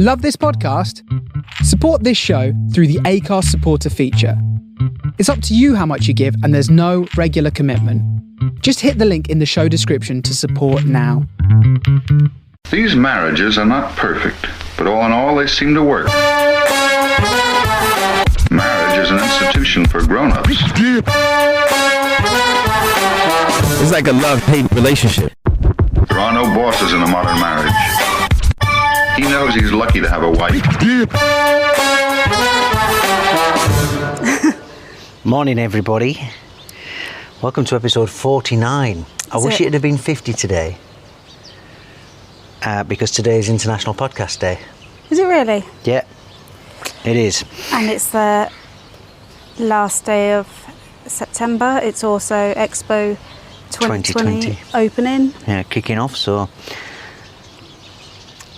Love this podcast? Support this show through the Acast supporter feature. It's up to you how much you give, and there's no regular commitment. Just hit the link in the show description to support now. These marriages are not perfect, but all in all, they seem to work. Marriage is an institution for grown-ups. It's like a love-hate relationship. There are no bosses in a modern marriage. He knows he's lucky to have a wife. Morning, everybody. Welcome to episode 49. I wish it had been 50 today. Because today is International Podcast Day. Is it really? Yeah, it is. And it's the last day of September. It's also Expo 2020 opening. Yeah, kicking off, so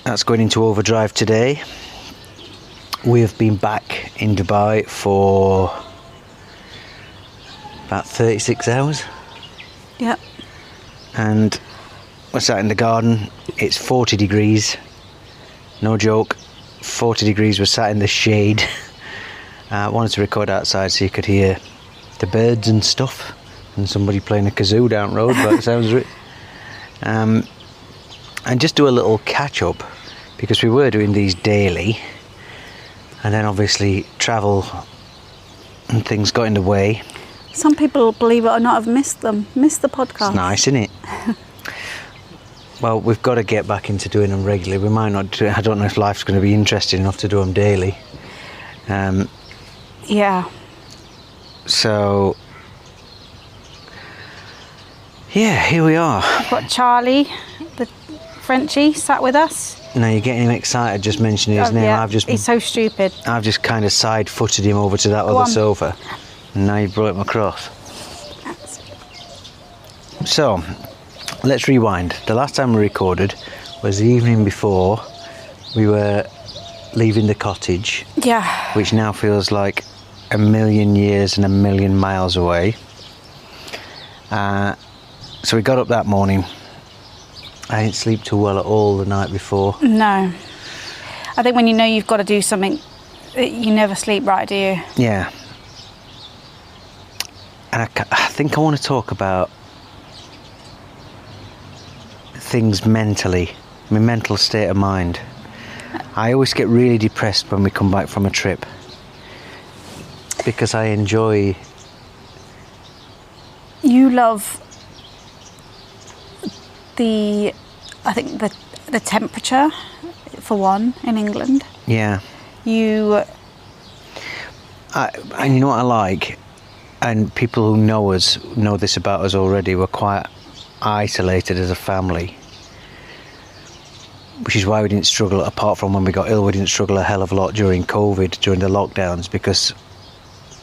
that's going into overdrive today. We have been back in Dubai for about 36 hours. Yep. And we're sat in the garden. It's 40 degrees. No joke. 40 degrees. We're sat in the shade. I wanted to record outside so you could hear the birds and stuff, and somebody playing a kazoo down the road, but it sounds right. And just do a little catch up, because we were doing these daily, and then obviously travel and things got in the way. Some people, believe it or not, have missed the podcast. It's nice, isn't it? Well, we've got to get back into doing them regularly. We might not do it. I don't know if life's going to be interesting enough to do them daily. Yeah. So, yeah, here we are. We've got Charlie, the Frenchie, sat with us. Now you're getting him excited just mentioning his name. Yeah. He's so stupid. I've just kind of side-footed him over to that other sofa, and now you've brought him across. So, let's rewind. The last time we recorded was the evening before we were leaving the cottage. Yeah. Which now feels like a million years and a million miles away. So we got up that morning. I didn't sleep too well at all the night before. No. I think when you know you've got to do something, you never sleep right, do you? Yeah. And I think I want to talk about things mentally, my mental state of mind. I always get really depressed when we come back from a trip, because I enjoy... You love the temperature, for one, in England. Yeah. And you know what I like, and people who know us know this about us already, we're quite isolated as a family, which is why we didn't struggle, apart from when we got ill, we didn't struggle a hell of a lot during COVID, during the lockdowns, because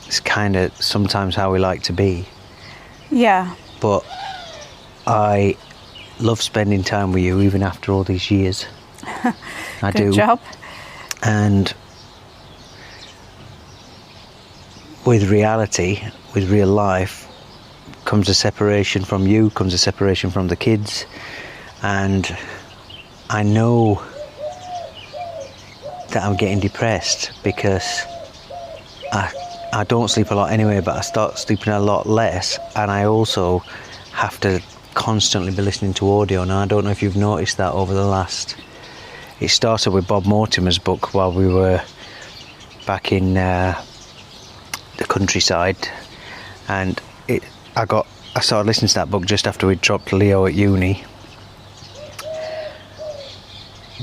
it's kind of sometimes how we like to be. Yeah. But I love spending time with you even after all these years. I do. Good job. And with reality, with real life, comes a separation from you, comes a separation from the kids, and I know that I'm getting depressed because I don't sleep a lot anyway, but I start sleeping a lot less, and I also have to constantly be listening to audio. Now, I don't know if you've noticed that over the last... It started with Bob Mortimer's book while we were back in the countryside, and I started listening to that book just after we'd dropped Leo at uni,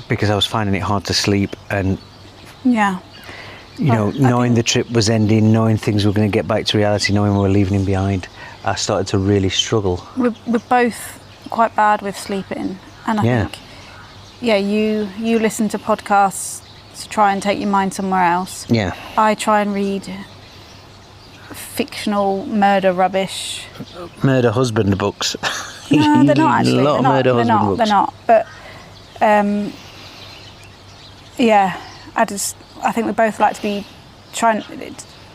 because I was finding it hard to sleep, and yeah, knowing the trip was ending, knowing things were going to get back to reality, knowing we were leaving him behind, I started to really struggle. We're both quite bad with sleeping, and I think you listen to podcasts to try and take your mind somewhere else. Yeah. I try and read fictional murder rubbish. Murder husband books. No, they're not actually. A lot of murder husband books. They're not. But I think we both like to be trying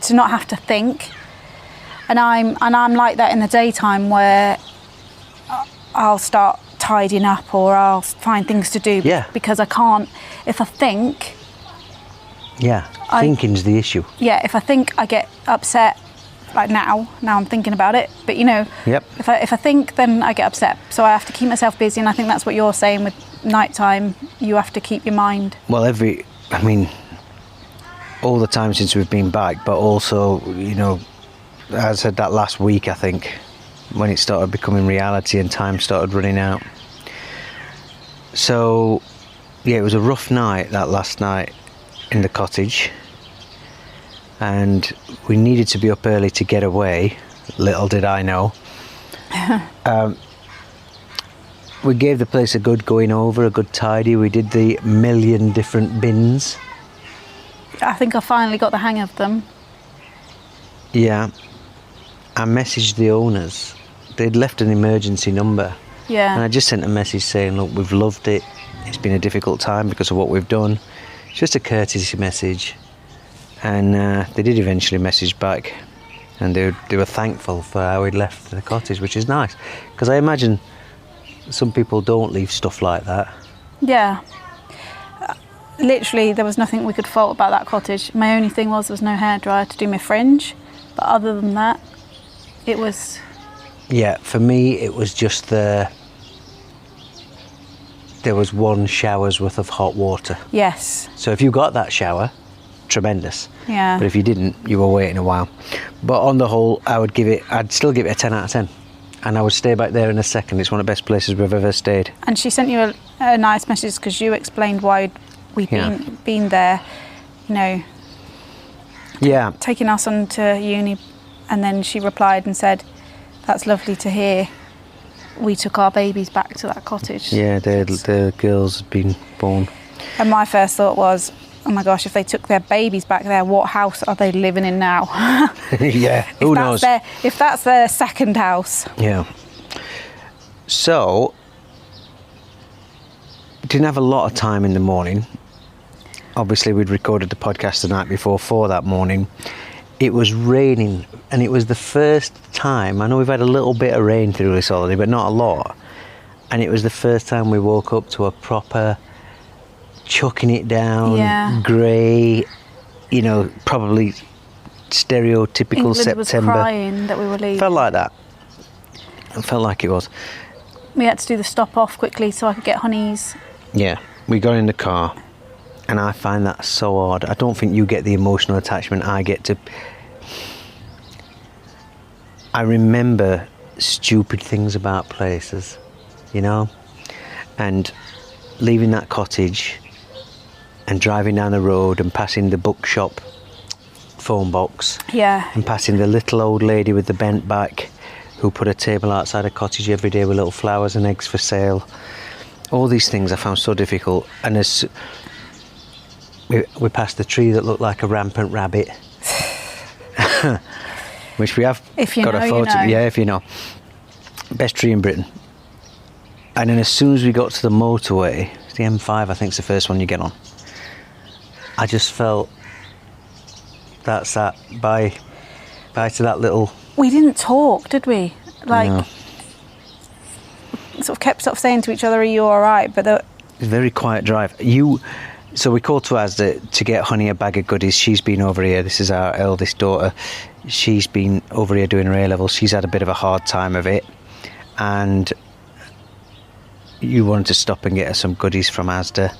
to not have to think, and I'm like that in the daytime, where I'll start tidying up, or I'll find things to do. Yeah. Because I can't. If I think. Yeah. Thinking's the issue. Yeah. If I think, I get upset. Like now I'm thinking about it. But you know. Yep. If I think, then I get upset. So I have to keep myself busy, and I think that's what you're saying with nighttime. You have to keep your mind. Well, all the time since we've been back, but also, you know, as I said, that last week, I think, when it started becoming reality and time started running out. So, yeah, it was a rough night, that last night in the cottage. And we needed to be up early to get away. Little did I know. We gave the place a good going over, a good tidy. We did the million different bins. I think I finally got the hang of them. Yeah. I messaged the owners. They'd left an emergency number. Yeah. And I just sent a message saying, look, we've loved it. It's been a difficult time because of what we've done. It's just a courtesy message. And they did eventually message back. And they were thankful for how we'd left the cottage, which is nice. Because I imagine some people don't leave stuff like that. Yeah. Literally, there was nothing we could fault about that cottage. My only thing was there was no hairdryer to do my fringe. But other than that, it was... Yeah, for me, it was just there was one shower's worth of hot water. Yes. So if you got that shower, tremendous. Yeah. But if you didn't, you were waiting a while. But on the whole, I'd still give it a 10 out of 10. And I would stay back there in a second. It's one of the best places we've ever stayed. And she sent you a nice message because you explained why we'd been there, you know. Yeah. Taking us on to uni. And then she replied and said, that's lovely to hear. We took our babies back to that cottage. Yeah, the girls had been born. And my first thought was, oh my gosh, if they took their babies back there, what house are they living in now? Yeah, who knows? If that's their second house. Yeah. So, didn't have a lot of time in the morning. Obviously, we'd recorded the podcast the night before for that morning. It was raining, and it was the first time, I know we've had a little bit of rain through this holiday, but not a lot. And it was the first time we woke up to a proper chucking it down, grey, you know, probably stereotypical England September. Was crying that we were leaving. Felt like that. It felt like it was. We had to do the stop off quickly so I could get honeys. Yeah, we got in the car. And I find that so odd. I don't think you get the emotional attachment I get to... I remember stupid things about places, you know? And leaving that cottage and driving down the road and passing the bookshop phone box. Yeah. And passing the little old lady with the bent back who put a table outside a cottage every day with little flowers and eggs for sale. All these things I found so difficult. And as... We passed the tree that looked like a rampant rabbit, which we have got a photo. Yeah, if you know, best tree in Britain. And then as soon as we got to the motorway, the M5, I think, is the first one you get on. I just felt that's that. Bye to that little. We didn't talk, did we? Like, sort of kept saying to each other, "Are you all right?" But it's a very quiet drive. So we called to Asda to get Honey a bag of goodies. She's been over here. This is our eldest daughter. She's been over here doing her A-levels. She's had a bit of a hard time of it. And you wanted to stop and get her some goodies from Asda.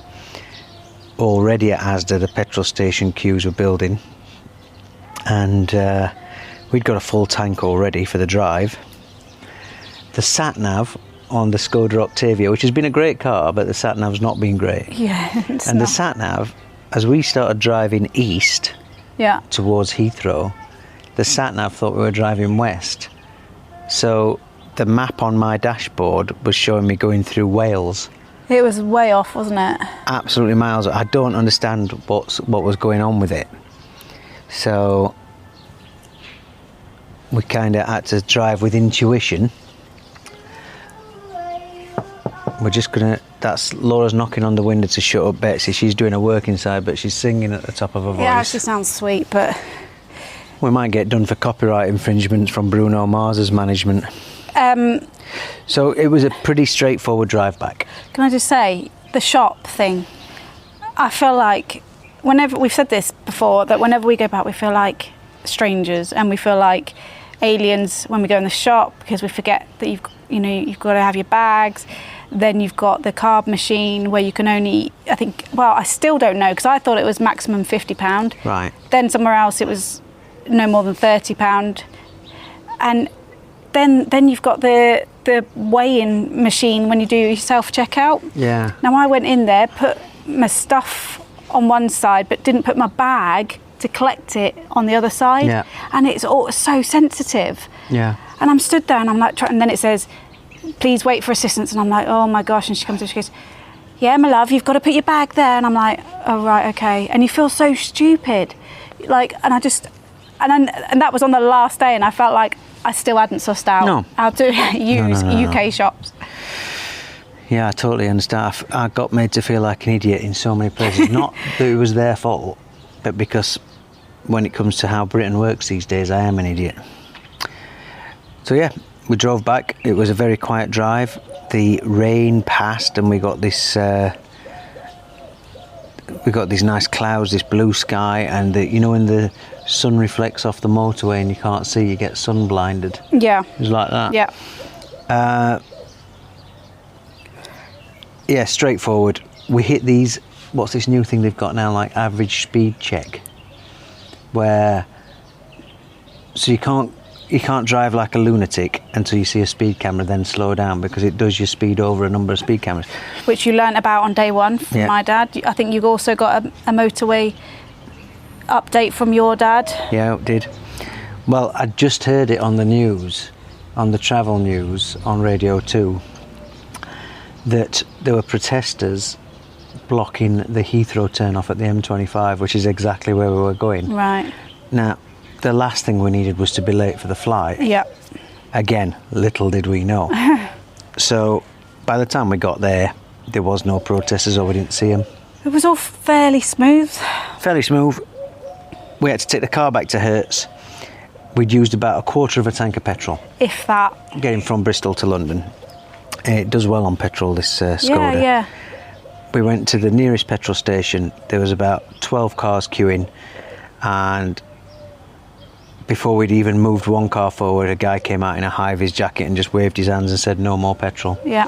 Already at Asda, the petrol station queues were building. And we'd got a full tank already for the drive. The Sat-Nav on the Skoda Octavia, which has been a great car, but the Sat-Nav's not been great. Yeah, the Sat-Nav, as we started driving east towards Heathrow, the Sat-Nav thought we were driving west. So the map on my dashboard was showing me going through Wales. It was way off, wasn't it? Absolutely miles. I don't understand what was going on with it. So we kind of had to drive with intuition. We're just that's Laura's knocking on the window to shut up Betsy. She's doing her work inside, but she's singing at the top of her voice. Yeah, it actually sounds sweet, but... We might get done for copyright infringements from Bruno Mars's management. So it was a pretty straightforward drive back. Can I just say, the shop thing, I feel like whenever, we've said this before, that whenever we go back we feel like strangers and we feel like aliens when we go in the shop, because we forget that you've got to have your bags. Then you've got the carb machine where you can only, I still don't know, because I thought it was maximum £50. Right. Then somewhere else it was no more than £30. And then you've got the weigh-in machine when you do your self-checkout. Yeah. Now I went in there, put my stuff on one side, but didn't put my bag to collect it on the other side. Yeah. And it's all so sensitive. Yeah. And I'm stood there and I'm like, and then it says, please wait for assistance. And I'm like, oh my gosh. And she comes in, she goes, yeah, my love, you've got to put your bag there. And I'm like, oh, right, okay. And you feel so stupid. Like, and and that was on the last day, and I felt like I still hadn't sussed out how to use UK shops. Yeah, I totally understand. I got made to feel like an idiot in so many places. Not that it was their fault, but because when it comes to how Britain works these days, I am an idiot. So yeah, we drove back. It was a very quiet drive. The rain passed and we got this these nice clouds, this blue sky, and when the sun reflects off the motorway and you can't see, you get sun blinded. Yeah. It was like that. Yeah. Yeah, straightforward. We hit these, what's this new thing they've got now, like average speed check, where so you can't drive like a lunatic until you see a speed camera, then slow down, because it does your speed over a number of speed cameras. Which you learnt about on day one from my dad. I think you've also got a motorway update from your dad. Yeah, it did. Well, I just heard it on the news, on the travel news on Radio 2, that there were protesters blocking the Heathrow turn-off at the M25, which is exactly where we were going. Right. Now, the last thing we needed was to be late for the flight. Yeah. Again, little did we know. So by the time we got there was no protesters, or we didn't see them. It was all fairly smooth. Fairly smooth. We had to take the car back to Hertz. We'd used about a quarter of a tank of petrol. If that. Getting from Bristol to London. It does well on petrol, this Skoda. Yeah. We went to the nearest petrol station. There was about 12 cars queuing, and before we'd even moved one car forward, a guy came out in a high-vis jacket and just waved his hands and said, no more petrol. Yeah.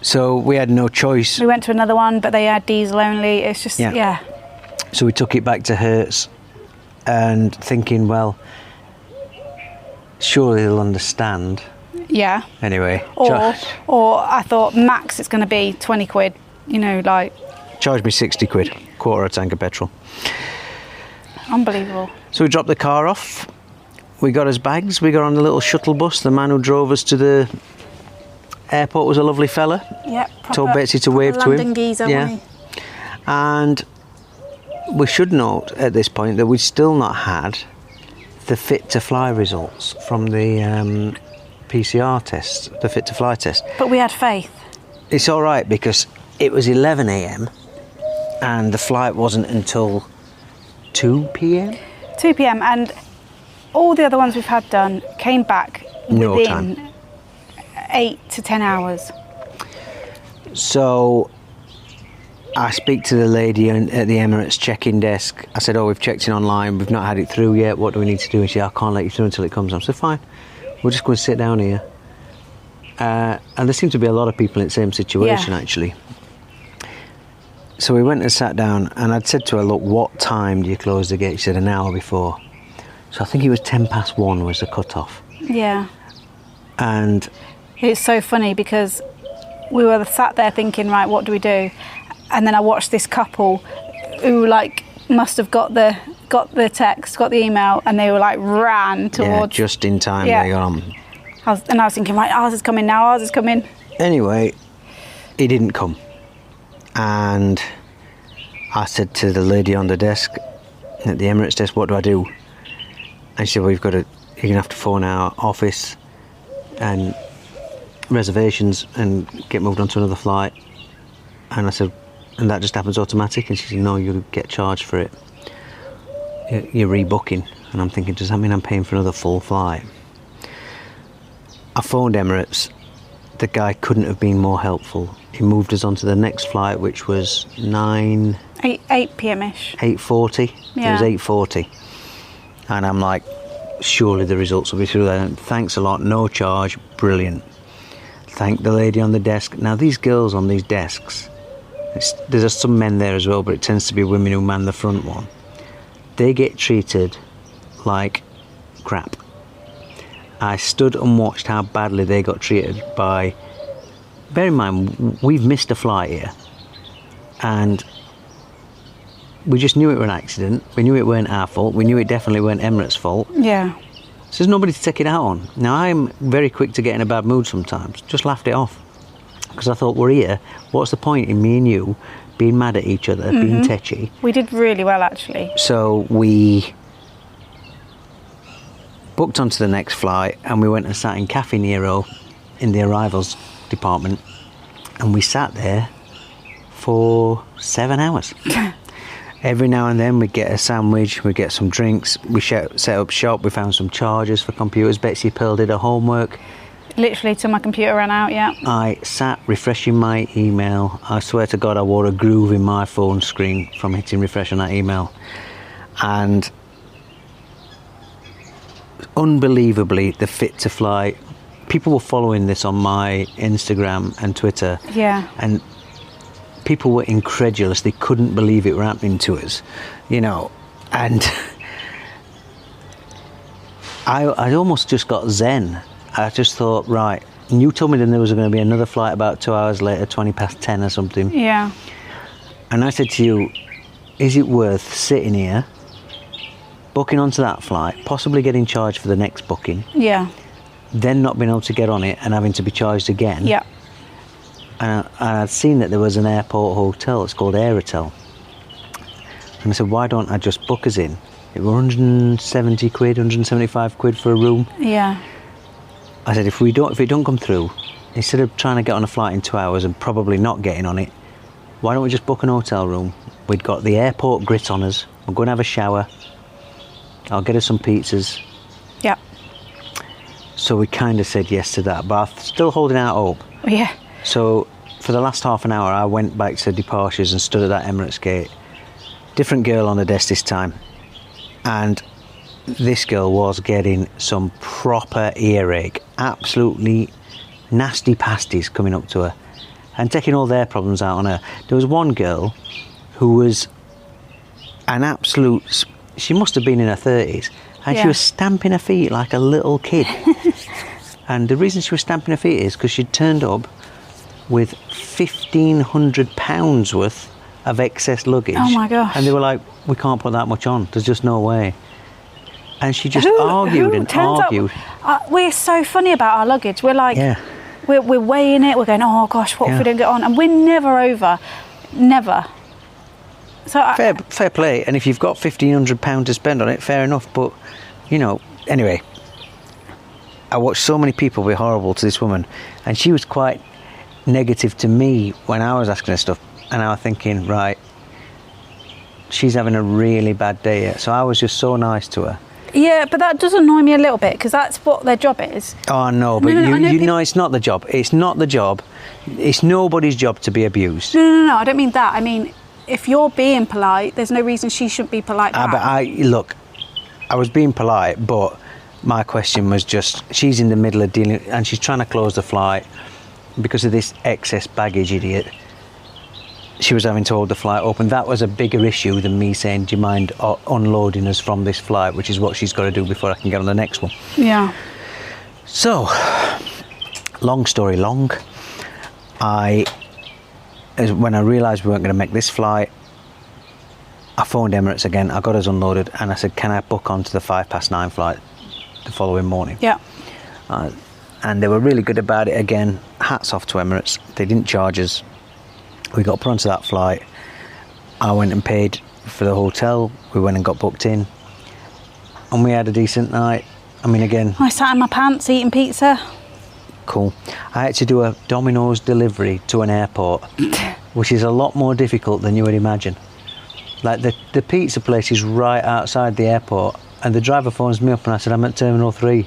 So we had no choice. We went to another one, but they had diesel only. It's just, yeah. So we took it back to Hertz and thinking, well, surely they'll understand. Yeah. Anyway. Or I thought, max, it's going to be 20 quid, Charged me 60 quid, quarter a tank of petrol. Unbelievable. So we dropped the car off. We got his bags. We got on the little shuttle bus. The man who drove us to the airport was a lovely fella. Yep. Told Betsy to wave to him. London geezer, wasn't he? And we should note at this point that we've still not had the fit to fly results from the PCR test, the fit to fly test. But we had faith. It's all right, because it was 11 a.m. and the flight wasn't until 2 p.m. 2 p.m. and all the other ones we've had done came back within 8 to 10 hours. So I speak to the lady at the Emirates check-in desk. I said, we've checked in online, we've not had it through yet, what do we need to do? And she said, I can't let you through until it comes. I said, fine, we'll just go and sit down here. And there seemed to be a lot of people in the same situation, actually. So we went and sat down, and I'd said to her, look, what time do you close the gate? She said an hour before. So I think it was 1:10 was the cut-off. Yeah. And it's so funny, because we were sat there thinking, right, what do we do? And then I watched this couple who must have got the text, got the email, and they were ran towards. Yeah, just in time. They got on. I was thinking, right, ours is coming now, ours is coming. Anyway, he didn't come. And I said to the lady on the desk, at the Emirates desk, what do I do? And she said, well, you're going to have to phone our office and reservations and get moved on to another flight. And I said, and that just happens automatic? And she said, no, you'll get charged for it. You're rebooking. And I'm thinking, does that mean I'm paying for another full flight? I phoned Emirates, the guy couldn't have been more helpful. He moved us on to the next flight, which was 8 p.m.ish. 8:40. Yeah. It was 8:40. And I'm like, surely the results will be through there. Thanks a lot, no charge, brilliant. Thank the lady on the desk. Now, these girls on these desks, there's some men there as well, but it tends to be women who man the front one. They get treated like crap. I stood and watched how badly they got treated by... Bear in mind, we've missed a flight here. And we just knew it was an accident. We knew it weren't our fault. We knew it definitely weren't Emirates' fault. Yeah. So there's nobody to take it out on. Now, I'm very quick to get in a bad mood sometimes. Just laughed it off. Because I thought, we're here. What's the point in me and you being mad at each other, being tetchy? We did really well, actually. So we booked onto the next flight and we went and sat in Caffe Nero in the arrivals department, and we sat there for 7 hours. Every now and then we'd get a sandwich, we'd get some drinks, we set up shop, we found some chargers for computers. Betsy Pearl did her homework. Literally till my computer ran out, yeah. I sat refreshing my email. I swear to God, I wore a groove in my phone screen from hitting refresh on that email. And unbelievably, the Fit to Fly, people were following this on my Instagram and Twitter. Yeah. And people were incredulous. They couldn't believe it were happening to us, you know. And I almost just got zen. I just thought, right, and you told me then there was going to be another flight about 2 hours later, 20 past 10 or something. Yeah. And I said to you, is it worth sitting here, booking onto that flight, possibly getting charged for the next booking, Yeah. then not being able to get on it and having to be charged again? Yeah. And I'd seen that there was an airport hotel, it's called Aerotel. And I said, why don't I just book us in? It was 170 quid, 175 quid for a room. Yeah. I said, if it don't come through, instead of trying to get on a flight in 2 hours and probably not getting on it, why don't we just book an hotel room? We'd got the airport grit on us. We'll go and have a shower. I'll get us some pizzas. Yeah. So we kind of said yes to that, but I'm still holding out hope. Yeah. So for the last half an hour, I went back to departures and stood at that Emirates gate. Different girl on the desk this time. And this girl was getting some proper earache. Absolutely nasty pasties coming up to her and taking all their problems out on her. There was one girl who was an absolute... She must have been in her 30s. And Yeah. she was stamping her feet like a little kid. And the reason she was stamping her feet is because she'd turned up with £1,500 worth of excess luggage. Oh my gosh. And they were like, we can't put that much on. There's just no way. And she just Who argued and turns up- argued. We're so funny about our luggage. We're like, Yeah. we're weighing it. We're going, oh gosh, what if Yeah. we don't get on? And we're never over. Never. So Fair play. And if you've got £1,500 to spend on it, fair enough. But, you know, anyway, I watched so many people be horrible to this woman. And she was quite negative to me when I was asking her stuff. And I was thinking, right, she's having a really bad day here. So I was just so nice to her. yeah, but that does annoy me a little bit because that's what their job is. Oh, no, but No, I know you people- know it's not the job. It's not the job. It's nobody's job to be abused. No, I don't mean that. I mean, if you're being polite, there's no reason she shouldn't be polite back. But look, I was being polite, but my question was just, she's in the middle of dealing, and she's trying to close the flight because of this excess baggage idiot. She was having to hold the flight open. That was a bigger issue than me saying, do you mind unloading us from this flight, which is what she's got to do before I can get on the next one. Yeah. So, long story long, when I realised we weren't going to make this flight, I phoned Emirates again. I got us unloaded and I said, can I book onto the 9:05 flight the following morning? Yeah. And they were really good about it again. Hats off to Emirates. They didn't charge us. We got put onto that flight. I went and paid for the hotel. We went and got booked in. And we had a decent night. I mean, again... I sat in my pants eating pizza. Cool. I had to do a Domino's delivery to an airport, which is a lot more difficult than you would imagine. Like, the pizza place is right outside the airport, and the driver phones me up and I said, I'm at Terminal 3.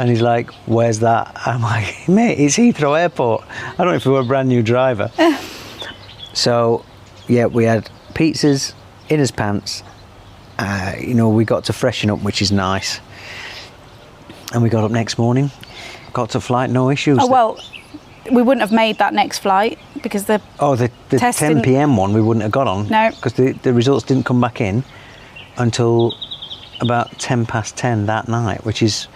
And he's like, where's that? I'm like, mate, it's Heathrow Airport. I don't know if we were a brand new driver. So, yeah, we had pizzas in his pants. We got to freshen up, which is nice. And we got up next morning, got to flight, no issues. Oh, well, we wouldn't have made that next flight because the test 10 p.m. one we wouldn't have got on. No. Because the results didn't come back in until about 10 past 10 that night, which is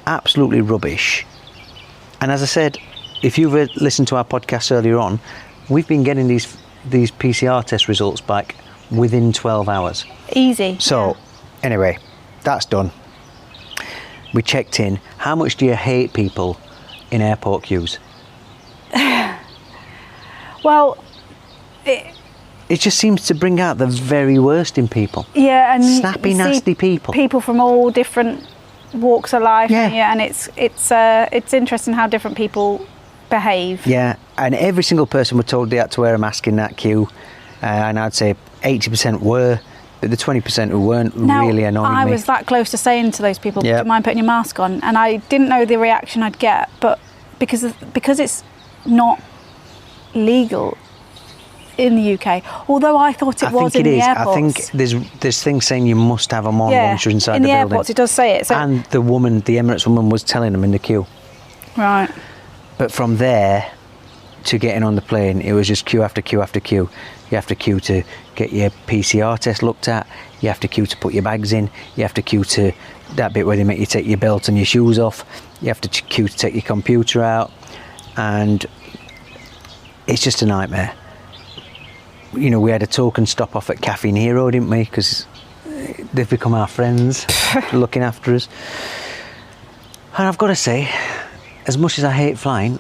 absolutely rubbish. And as I said, if you've listened to our podcast earlier on, we've been getting these PCR test results back within 12 hours. Easy. So, anyway, that's done. We checked in. How much do you hate people in airport queues? Well, it just seems to bring out the very worst in people. Yeah, and snappy, you nasty see people. People from all different walks of life. Yeah. And it's interesting how different people behave. Yeah, and every single person were told they had to wear a mask in that queue, and I'd say 80% were, but the 20% who weren't really annoyed me. I was that close to saying to those people, Yep. do you mind putting your mask on? And I didn't know the reaction I'd get, but because it's not legal in the UK, although I thought it was in the airports. I think there's things saying you must have them on once you're inside in the the building. airports it does say it. So, And the Emirates woman was telling them in the queue. right. But from there to getting on the plane, it was just queue after queue after queue. You have to queue to get your PCR test looked at. You have to queue to put your bags in. You have to queue to that bit where they make you take your belt and your shoes off. You have to queue to take your computer out. And it's just a nightmare. We had a token stop off at Caffe Nero, didn't we? Because they've become our friends, looking after us. And I've got to say, as much as I hate flying,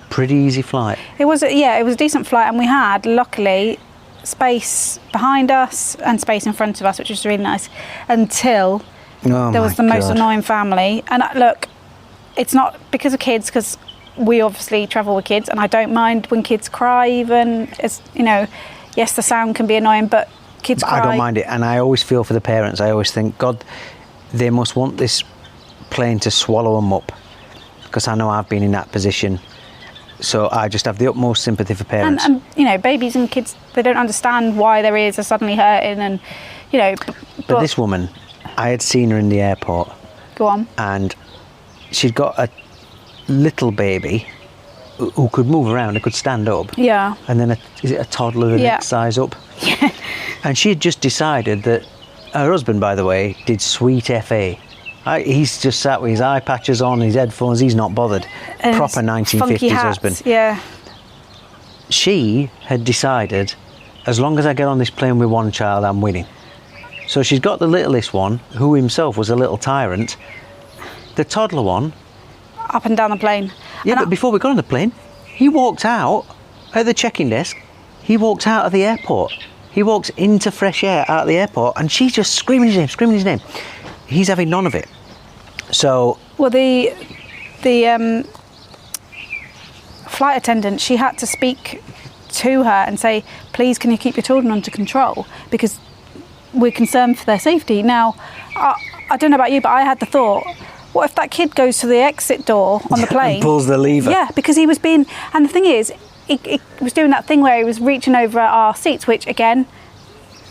pretty easy flight. It was a decent flight, and we had, luckily, space behind us and space in front of us, which was really nice, until there was the most annoying family. And look, it's not because of kids, because we obviously travel with kids, and I don't mind when kids cry even. Yes, the sound can be annoying, but kids cry. I don't mind it, and I always feel for the parents. I always think, God, they must want this plane to swallow them up, because I know I've been in that position. So I just have the utmost sympathy for parents. And babies and kids, they don't understand why their ears are suddenly hurting, and But this woman, I had seen her in the airport. Go on. And she'd got a little baby who could move around, who could stand up. Yeah. And then is it a toddler the next size up? Yeah. And she had just decided that her husband, by the way, did sweet FA. He's just sat with his eye patches on, his headphones, he's not bothered. And proper 1950s funky hats, husband. Yeah. She had decided, as long as I get on this plane with one child, I'm winning. So she's got the littlest one, who himself was a little tyrant. The toddler one. Up and down the plane. Yeah, but before we got on the plane, he walked out at the check-in desk. He walked out of the airport. He walks into fresh air out of the airport, and she's just screaming his name. He's having none of it. So... Well, the flight attendant, she had to speak to her and say, please, can you keep your children under control? Because we're concerned for their safety. Now, I don't know about you, but I had the thought, what if that kid goes to the exit door on the plane? And pulls the lever. Yeah, because he was being... And the thing is, he was doing that thing where he was reaching over at our seats, which, again...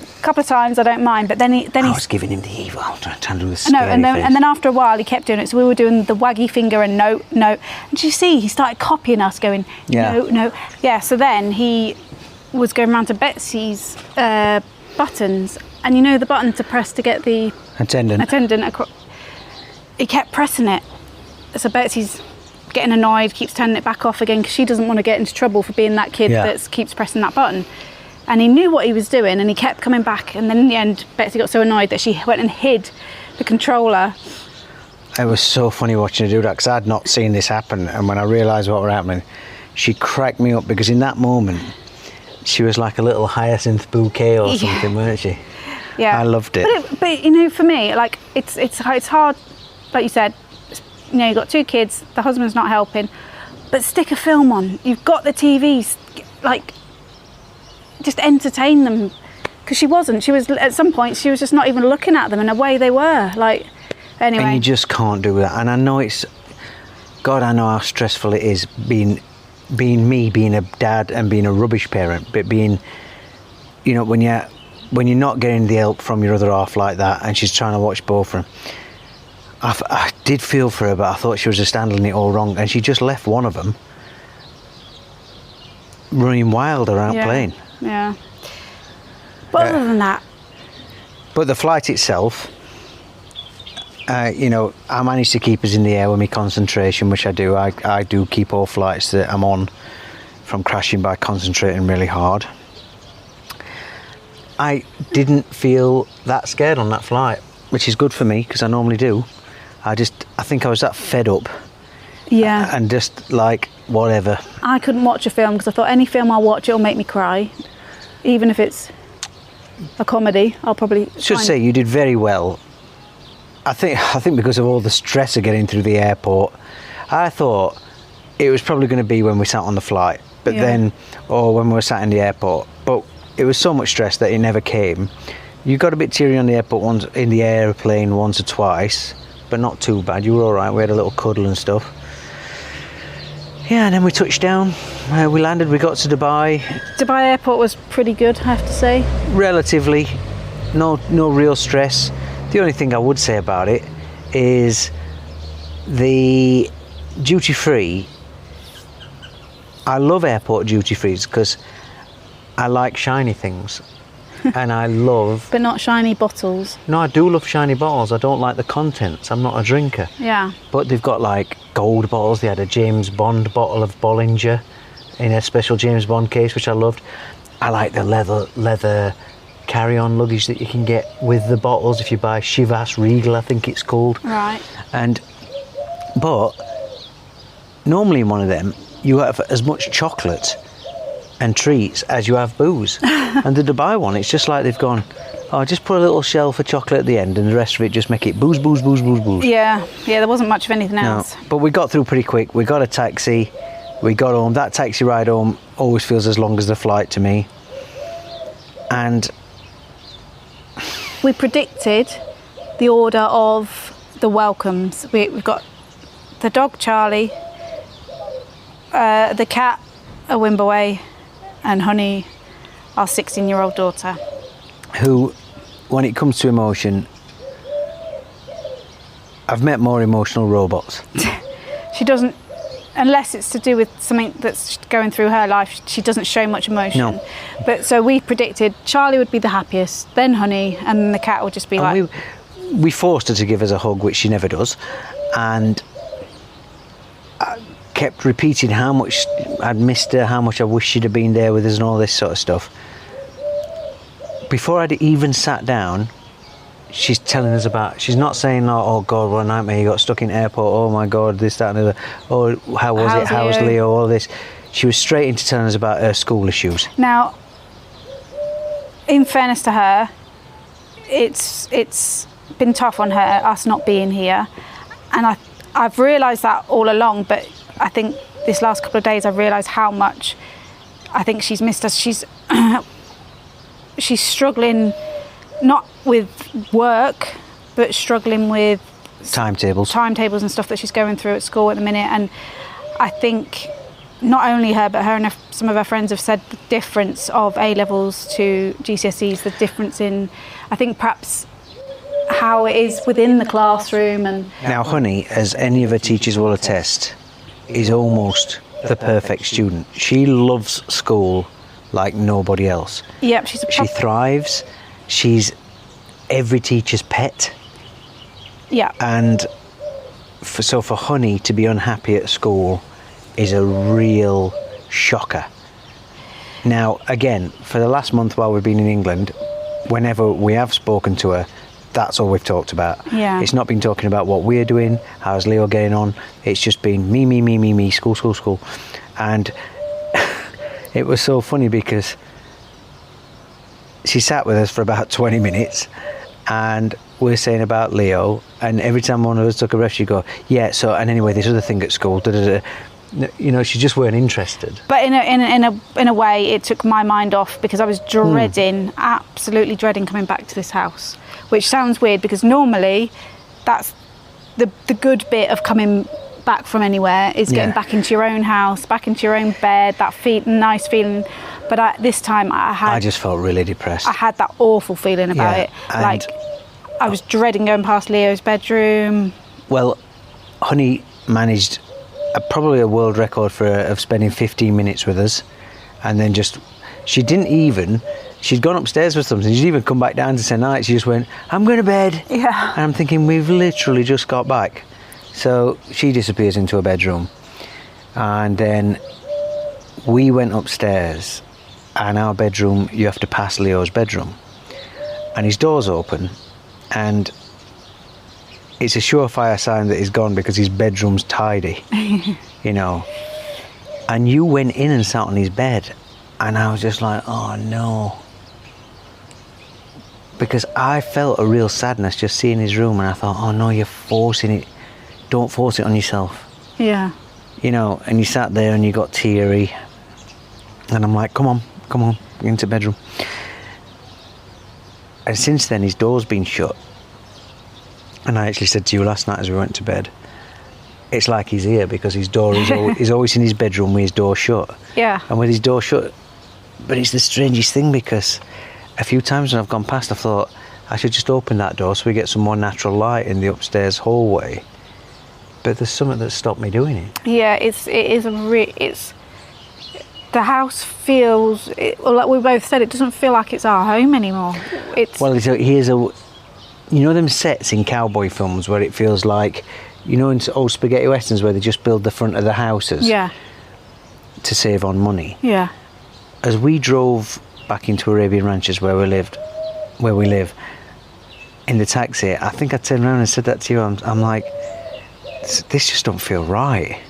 A couple of times I don't mind, but then he was giving him the evil, trying to do the scary no, and face. then after a while he kept doing it. So we were doing the waggy finger and no. And you see, he started copying us, going no. Yeah. So then he was going around to Betsy's buttons, and the button to press to get the attendant across. He kept pressing it, so Betsy's getting annoyed, keeps turning it back off again because she doesn't want to get into trouble for being that kid that keeps pressing that button. And he knew what he was doing, and he kept coming back. And then in the end, Betsy got so annoyed that she went and hid the controller. It was so funny watching her do that, because I'd not seen this happen. And when I realised what was happening, she cracked me up, because in that moment, she was like a little hyacinth bouquet or something, weren't she? Yeah, I loved it. But for me, like it's hard. Like you said, you've got two kids. The husband's not helping, but stick a film on. You've got the TVs, like. Just entertain them, because she was at some point she was just not even looking at them, and away they were, like, anyway. And you just can't do that. And I know it's God, I know how stressful it is being a dad and being a rubbish parent, but being, you know, when you're not getting the help from your other half like that, and she's trying to watch both of them. I did feel for her, but I thought she was just handling it all wrong, and she just left one of them running wild around playing. Yeah. But other than that. But the flight itself, you know, I managed to keep us in the air with my concentration, which I do. I do keep all flights that I'm on from crashing by concentrating really hard. I didn't feel that scared on that flight, which is good for me because I normally do. I think I was that fed up. Yeah. And just like, whatever. I couldn't watch a film because I thought any film I watch, it'll make me cry. Even if it's a comedy, I'll probably... Should say you did very well. I think because of all the stress of getting through the airport, I thought it was probably going to be when we sat on the flight, but then, or when we were sat in the airport. But it was so much stress that it never came. You got a bit teary on the airport once, in the airplane once or twice, but not too bad. You were all right. We had a little cuddle and stuff. Yeah, and then we touched down. We landed. We got to Dubai. Dubai airport was pretty good, I have to say. Relatively, no real stress. The only thing I would say about it is the duty free. I love airport duty frees because I like shiny things. And I love... But not shiny bottles. No, I do love shiny bottles. I don't like the contents. I'm not a drinker. Yeah. But they've got like gold bottles. They had a James Bond bottle of Bollinger in a special James Bond case, which I loved. I like the leather carry-on luggage that you can get with the bottles if you buy Chivas Regal, I think it's called. Right. But normally in one of them, you have as much chocolate and treats as you have booze. And the Dubai one, it's just like they've gone, oh, just put a little shelf of chocolate at the end and the rest of it just make it booze, booze, booze, booze, booze. Yeah, there wasn't much of anything else. No, but we got through pretty quick. We got a taxi, we got home. That taxi ride home always feels as long as the flight to me. And we predicted the order of the welcomes. We've got the dog Charlie, the cat a Wimbaway, and Honey, our 16-year-old daughter. Who, when it comes to emotion, I've met more emotional robots. She doesn't, unless it's to do with something that's going through her life, she doesn't show much emotion. No. But so we predicted Charlie would be the happiest, then Honey, and then the cat would just be like... We forced her to give us a hug, which she never does, and I kept repeating how much I'd missed her, how much I wished she'd have been there with us and all this sort of stuff. Before I'd even sat down, she's telling us about, she's not saying, oh God, what a nightmare, you got stuck in airport, oh my God, this, that and the other, oh, how was it, how was Leo, all this. She was straight into telling us about her school issues. Now, in fairness to her, it's been tough on her, us not being here, and I've realised that all along, but I think this last couple of days I've realised how much I think she's missed us. She's struggling not with work, but struggling with timetables and stuff that she's going through at school at the minute. And I think not only her, but her and some of her friends have said the difference of A-levels to GCSEs, the difference in, I think, perhaps how it is within the classroom. And now Honey, as any of her teachers will attest, is almost the perfect student. She loves school like nobody else. Yep, she thrives. She's every teacher's pet. Yeah. And for Honey to be unhappy at school is a real shocker. Now, again, for the last month while we've been in England, whenever we have spoken to her, that's all we've talked about. Yeah. It's not been talking about what we're doing, how's Leo getting on. It's just been me, school, school, school. And it was so funny because she sat with us for about 20 minutes and we're saying about Leo, and every time one of us took a breath she'd go, yeah, so, and anyway, this other thing at school, you know, she just weren't interested. But in a way, it took my mind off because I was dreading, absolutely dreading coming back to this house, which sounds weird because normally that's the good bit of coming back from anywhere is getting back into your own house, back into your own bed, that nice feeling. But this time I just felt really depressed. I had that awful feeling about it. Like, I was dreading going past Leo's bedroom. Well, Honey managed probably a world record of spending 15 minutes with us, and then she'd gone upstairs for something. She'd even come back down to say night. She just went, I'm going to bed. Yeah. And I'm thinking, we've literally just got back. So she disappears into her bedroom, and then we went upstairs, and our bedroom, you have to pass Leo's bedroom, and his door's open, and it's a surefire sign that he's gone because his bedroom's tidy, you know. And you went in and sat on his bed, and I was just like, oh no. Because I felt a real sadness just seeing his room, and I thought, oh no, you're forcing it. Don't force it on yourself. Yeah. You know, and you sat there and you got teary, and I'm like, come on, into bedroom. And since then, his door's been shut. And I actually said to you last night as we went to bed, it's like he's here because his door is always in his bedroom with his door shut. Yeah. And with his door shut, but it's the strangest thing because a few times when I've gone past, I've thought I should just open that door so we get some more natural light in the upstairs hallway. But there's something that stopped me doing it. Yeah, the house feels, like we both said, it doesn't feel like it's our home anymore. Well, you know them sets in cowboy films where it feels like, you know, in old spaghetti westerns where they just build the front of the houses to save on money. Yeah. As we drove back into Arabian Ranches where we live, in the taxi, I think I turned around and said that to you. I'm like, this just don't feel right.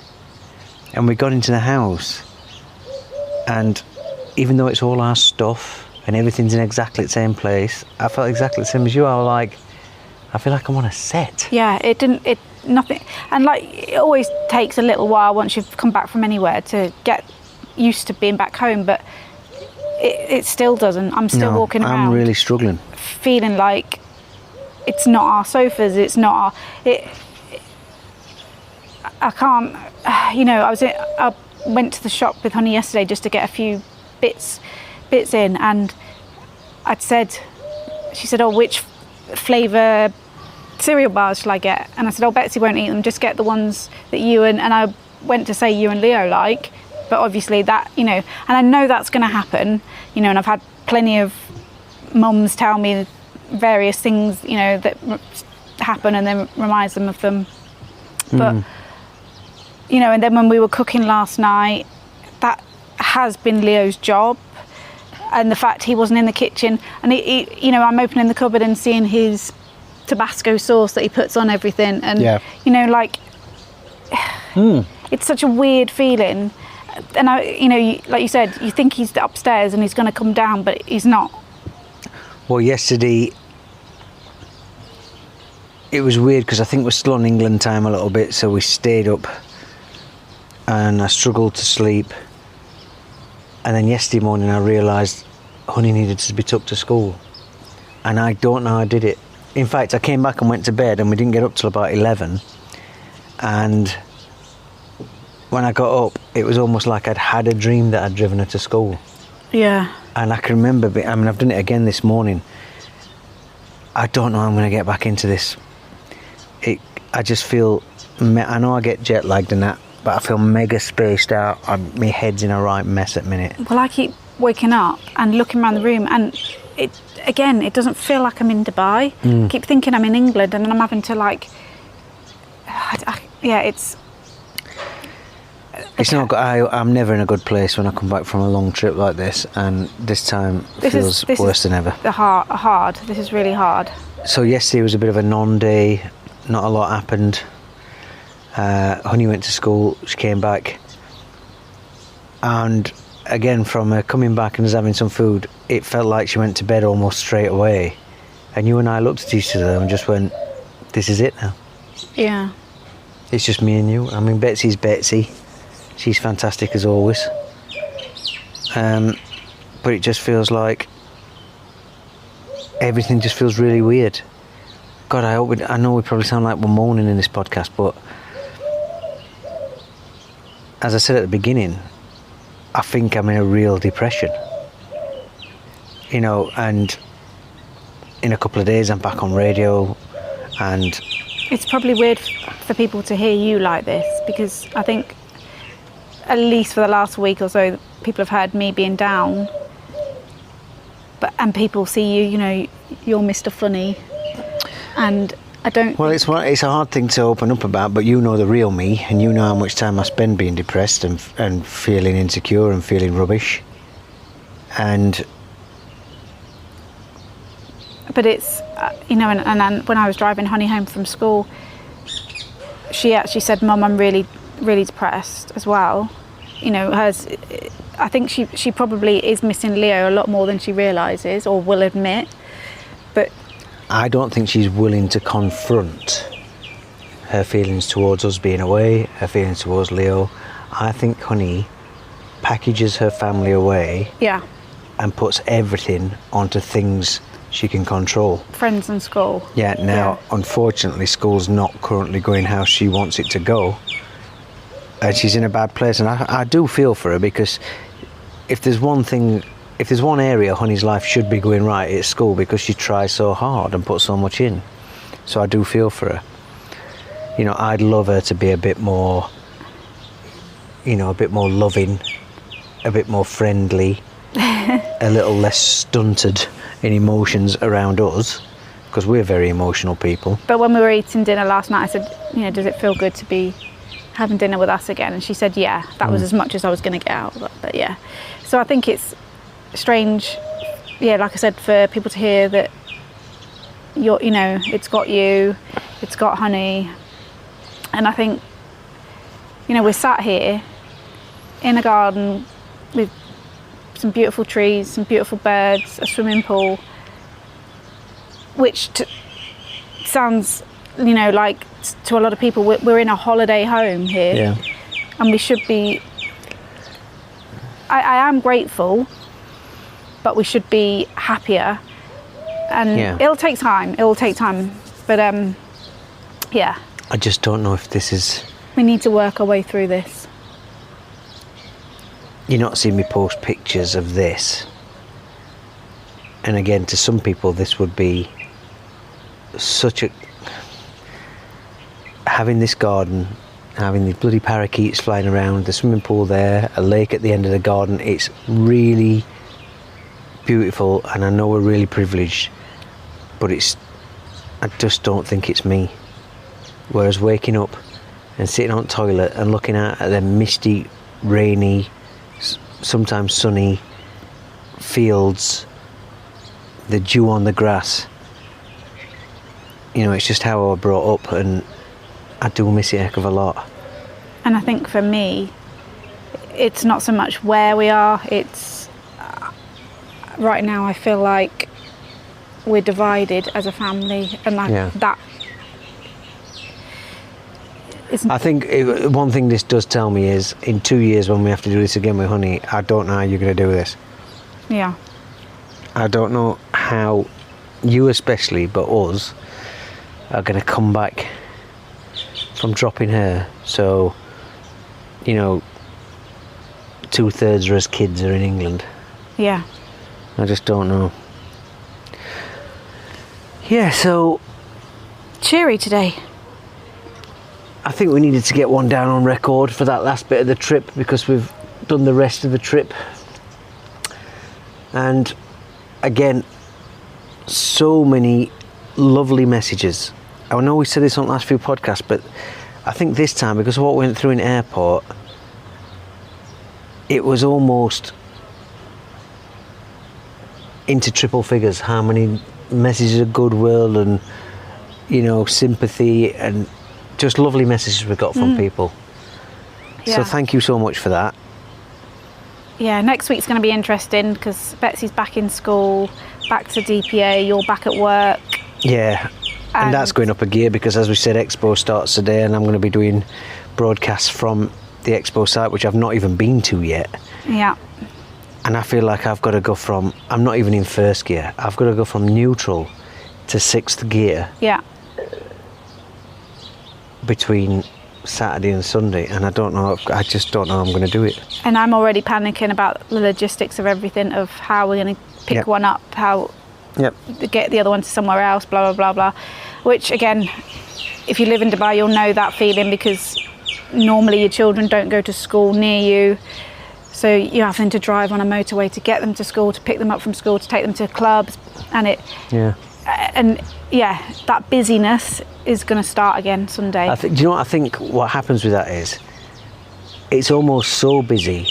And we got into the house, and even though it's all our stuff and everything's in exactly the same place, I felt exactly the same as you. I was like, I feel like I'm on a set. Yeah, nothing. And like, it always takes a little while once you've come back from anywhere to get used to being back home, but it still doesn't. I'm still walking around. I'm really struggling. Feeling like it's not our sofas, it's not our... I can't, you know, I went to the shop with Honey yesterday just to get a few bits in, and she said, oh, which flavour cereal bars shall I get? And I said, oh, Betsy won't eat them, just get the ones that you and I went to say you and Leo like, but obviously that, you know, and I know that's going to happen, you know, and I've had plenty of mums tell me various things, you know, that happen and then reminds them of them, but you know, and then when we were cooking last night, that has been Leo's job, and the fact he wasn't in the kitchen, and he you know, I'm opening the cupboard and seeing his Tabasco sauce that he puts on everything, and you know, like it's such a weird feeling, and you know, like you said, you think he's upstairs and he's going to come down, but he's not. Well, yesterday it was weird because I think we're still on England time a little bit, so we stayed up and I struggled to sleep, and then yesterday morning I realised Honey needed to be took to school, and I don't know how I did it. In fact, I came back and went to bed and we didn't get up till about 11, and when I got up it was almost like I'd had a dream that I'd driven her to school. Yeah. And I can remember, I mean, I've done it again this morning. I don't know how I'm going to get back into this. I just feel, I know I get jet lagged and that, but I feel mega spaced out. My head's in a right mess at the minute. Well, I keep waking up and looking around the room, and it doesn't feel like I'm in Dubai. I keep thinking I'm in England, and then I'm having to like, it's not good. I'm never in a good place when I come back from a long trip like this, and this time feels worse than ever. Hard. This is really hard. So yesterday was a bit of a non-day. Not a lot happened. Honey went to school, she came back, and again, from her coming back and us having some food, it felt like she went to bed almost straight away, and you and I looked at each other and just went, this is it now. Yeah. It's just me and you. I mean, Betsy's Betsy, she's fantastic as always, but it just feels like everything just feels really weird. God, I know we probably sound like we're moaning in this podcast, but as I said at the beginning, I think I'm in a real depression. You know, and in a couple of days I'm back on radio, and It's probably weird for people to hear you like this, because I think at least for the last week or so people have heard me being down, and people see you, you know, you're Mr. Funny, and I don't... Well, it's a hard thing to open up about, but you know the real me, and you know how much time I spend being depressed and feeling insecure and feeling rubbish. But it's, you know, and when I was driving Honey home from school, she actually said, Mum, I'm really, really depressed as well. You know, I think she probably is missing Leo a lot more than she realises or will admit. But I don't think she's willing to confront her feelings towards us being away, her feelings towards Leo. I think Honey packages her family away, yeah, and puts everything onto things she can control. Friends and school. Yeah, now, unfortunately, school's not currently going how she wants it to go. And she's in a bad place, and I do feel for her, because if there's one area Honey's life should be going right, it's school, because she tries so hard and puts so much in. So I do feel for her. You know, I'd love her to be a bit more, you know, a bit more loving, a bit more friendly, a little less stunted in emotions around us, because we're very emotional people. But when we were eating dinner last night, I said, you know, does it feel good to be having dinner with us again? And she said, yeah, that was as much as I was going to get out of it. But yeah, so I think it's strange, yeah, like I said, for people to hear that you're, you know, it's got you, it's got Honey. And I think, you know, we're sat here in a garden with some beautiful trees, some beautiful birds, a swimming pool, which sounds, you know, like to a lot of people, we're in a holiday home here. Yeah. And we should be, I am grateful, but we should be happier. And it'll take time, but yeah. I just don't know if this is... We need to work our way through this. You're not seeing me post pictures of this. And again, to some people, this would be such a... Having this garden, having the bloody parakeets flying around, the swimming pool there, a lake at the end of the garden, it's really beautiful, and I know we're really privileged, but I just don't think it's me. Whereas waking up and sitting on the toilet and looking out at the misty, rainy, sometimes sunny fields, the dew on the grass, you know, it's just how I was brought up, and I do miss it a heck of a lot. And I think for me, it's not so much where we are, it's right now I feel like we're divided as a family, and like that isn't... I think one thing this does tell me is, in 2 years when we have to do this again with Honey, I don't know how you're going to do this. Yeah. I don't know how you especially, but us, are going to come back from dropping her. So, you know, 2/3 of us kids are in England. Yeah. I just don't know. Yeah, so... Cheery today. I think we needed to get one down on record for that last bit of the trip, because we've done the rest of the trip. And again, so many lovely messages. I know we said this on the last few podcasts, but I think this time, because of what we went through in airport, it was almost into triple figures how many messages of goodwill and, you know, sympathy, and just lovely messages we got from people. Yeah. So thank you so much for that. Yeah, next week's going to be interesting, because Betsy's back in school, back to DPA, you're back at work. Yeah, and that's going up a gear, because as we said, Expo starts today, and I'm going to be doing broadcasts from the Expo site, which I've not even been to yet. Yeah. And I feel like I've got to go from, I'm not even in first gear, I've got to go from neutral to 6th gear. Yeah. Between Saturday and Sunday, and I just don't know how I'm going to do it. And I'm already panicking about the logistics of everything, of how we're going to pick Yep. one up, how get the other one to somewhere else, blah, blah, blah, blah. Which, again, if you live in Dubai, you'll know that feeling, because normally your children don't go to school near you. So you're having to drive on a motorway to get them to school, to pick them up from school, to take them to clubs. And that busyness is going to start again Sunday. Do you know what I think? What happens with that is, it's almost so busy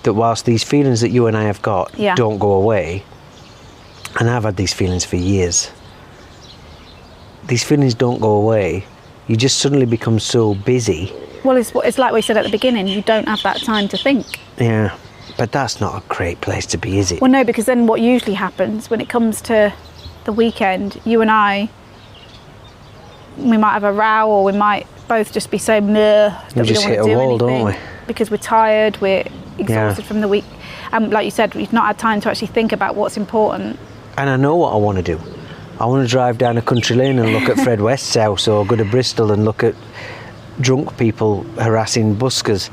that whilst these feelings that you and I have got don't go away, and I've had these feelings for years, these feelings don't go away. You just suddenly become so busy. Well, it's like we said at the beginning, you don't have that time to think. Yeah, but that's not a great place to be, is it? Well, no, because then what usually happens when it comes to the weekend, you and I, we might have a row, or we might both just be so meh that we just don't hit want to a do wall, anything, don't we? because we're tired, we're exhausted from the week. And like you said, we've not had time to actually think about what's important. And I know what I want to do. I want to drive down a country lane and look at Fred West's house, or go to Bristol and look at drunk people harassing buskers,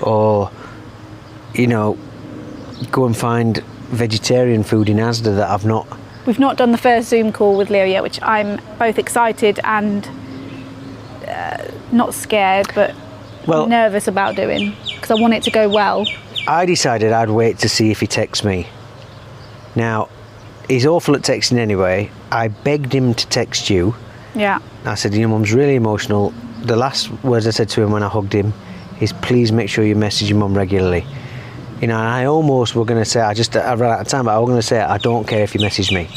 or, you know, go and find vegetarian food in Asda that I've not. We've not done the first Zoom call with Leo yet, which I'm both excited and not scared, but nervous about doing, because I want it to go well. I decided I'd wait to see if he texts me. Now, he's awful at texting anyway. I begged him to text you. Yeah. I said, your mum's really emotional. The last words I said to him when I hugged him is, please make sure you message your mum regularly. You know, I almost were going to say, I ran out of time, but I was going to say, I don't care if you message me,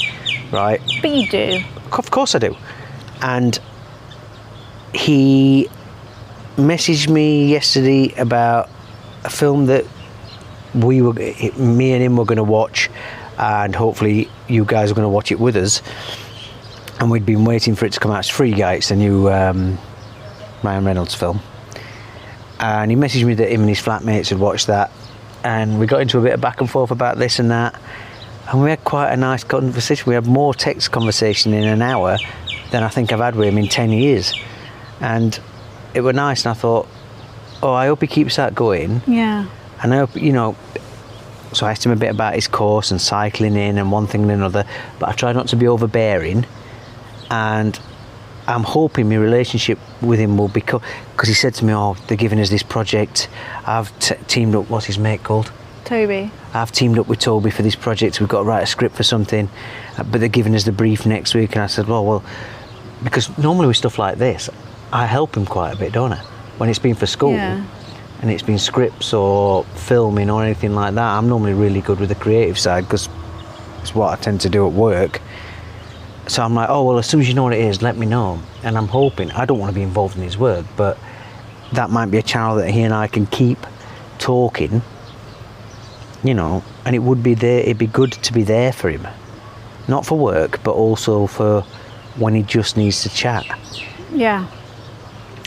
right? But you do. Of course I do. And he messaged me yesterday about a film that me and him were going to watch, and hopefully you guys are going to watch it with us. And we'd been waiting for it to come out. It's Free Guy. It's the new Ryan Reynolds film. And he messaged me that him and his flatmates had watched that, and we got into a bit of back and forth about this and that, and we had quite a nice conversation. We had more text conversation in an hour than I think I've had with him in 10 years, and it was nice. And I thought, I hope he keeps that going. Yeah. And I hope, you know, so I asked him a bit about his course and cycling in and one thing and another, but I tried not to be overbearing. And I'm hoping my relationship with him will become, because he said to me, they're giving us this project. I've teamed up, what's his mate called? Toby. I've teamed up with Toby for this project. We've got to write a script for something, but they're giving us the brief next week. And I said, well, because normally with stuff like this, I help him quite a bit, don't I? When it's been for school, and it's been scripts or filming or anything like that, I'm normally really good with the creative side, because it's what I tend to do at work. So I'm like, as soon as you know what it is, let me know. And I'm hoping, I don't want to be involved in his work, but that might be a channel that he and I can keep talking, you know, and it'd be good to be there for him. Not for work, but also for when he just needs to chat. Yeah.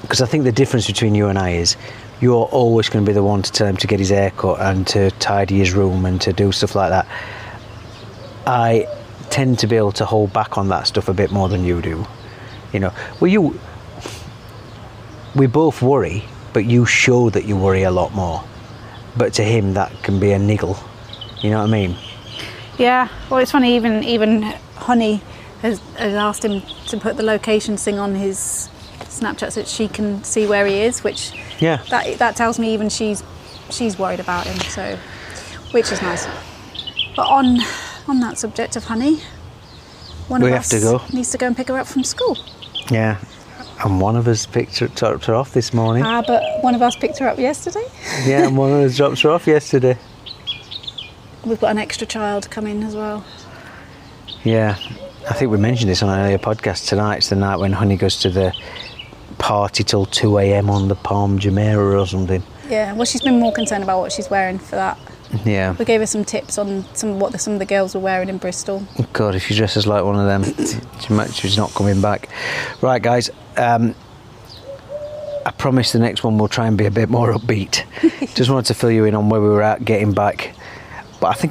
Because I think the difference between you and I is, you're always going to be the one to tell him to get his hair cut and to tidy his room and to do stuff like that. I tend to be able to hold back on that stuff a bit more than you do, you know. We both worry, but you show that you worry a lot more, but to him that can be a niggle, you know what I mean? Yeah. Well, it's funny, even Honey has asked him to put the location thing on his Snapchat so that she can see where he is, which that tells me even she's worried about him, so, which is nice. But on that subject of Honey, one of us needs to go and pick her up from school. Yeah, and one of us dropped her off this morning. But one of us picked her up yesterday. Yeah, and one of us dropped her off yesterday. We've got an extra child coming as well. Yeah, I think we mentioned this on an earlier podcast. Tonight's the night when Honey goes to the party till 2 a.m. on the Palm Jumeirah or something. Yeah, well, she's been more concerned about what she's wearing for that. Yeah. We gave her some tips on some of the girls were wearing in Bristol. God, if she dresses like one of them, she's not coming back. Right, guys, I promise the next one will try and be a bit more upbeat. Just wanted to fill you in on where we were at getting back. But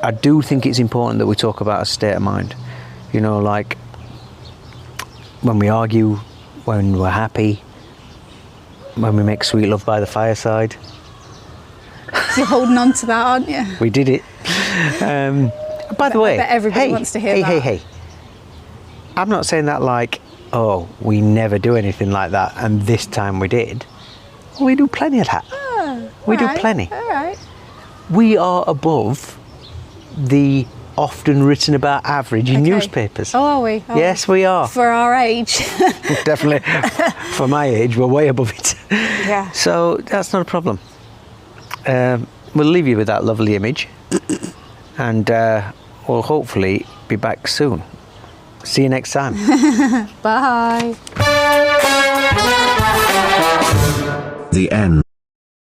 I do think it's important that we talk about a state of mind. You know, like when we argue, when we're happy, when we make sweet love by the fireside. You're holding on to that, aren't you? We did it. By the way, I bet everybody wants to hear that. Hey. I'm not saying that like, oh, we never do anything like that, and this time we did. We do plenty of that. We do plenty. All right. We are above the often written about average in newspapers. Oh, are we? Oh, yes, we are. For our age. Definitely. For my age, we're way above it. Yeah. So that's not a problem. We'll leave you with that lovely image. And we'll hopefully be back soon. See you next time. Bye. The end.